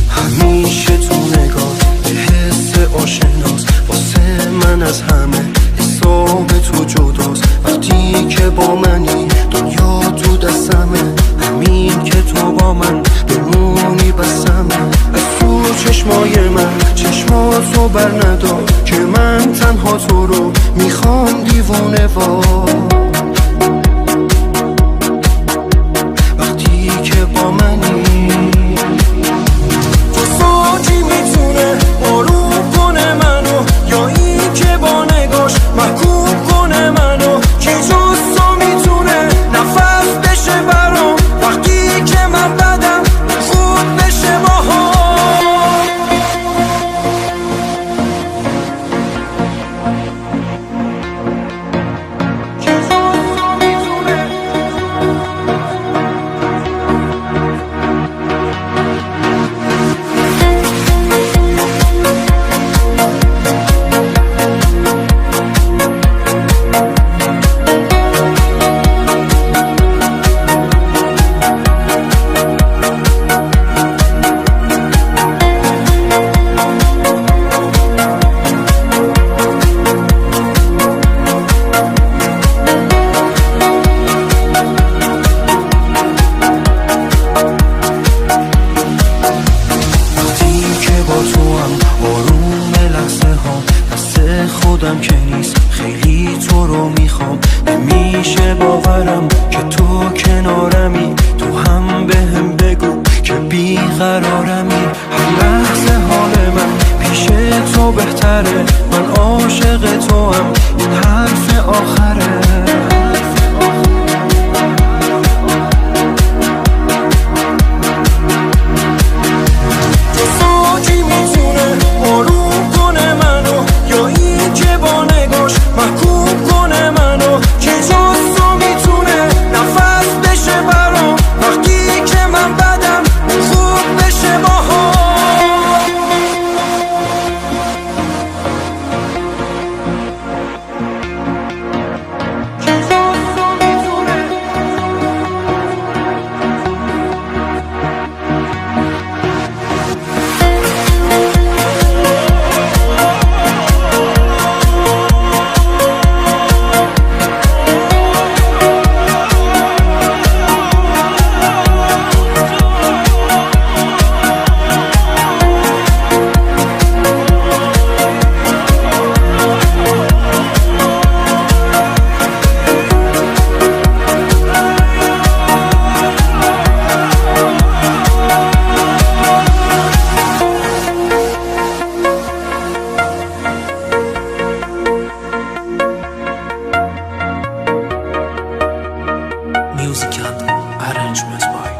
همیشه تو نگاه یه حس آشناست واسه من از همه حساب تو جداست. وقتی که با منی دنیا تو دستمه، همین که تو با من بمونی بسمه. از تو چشمای من چشماتو بر ندار که من تنها تو رو میخوام دیوونه وار. وقتی که با منی تو ساکی میتونه آروم کنه منو، یا این که با نگاش محکوم کنه منو. کی جز تو میتونه نفس بشه برام وقتی که من بدم خوب بشه باها. خودم که نیست خیلی تو رو میخوام، نمیشه باورم که تو کنارمی. تو هم بهم بگو که بیقرارمی. هر لحظه حال من پیش تو بهتره، من عاشق تو هم این حرف آخره. Music and arrangements by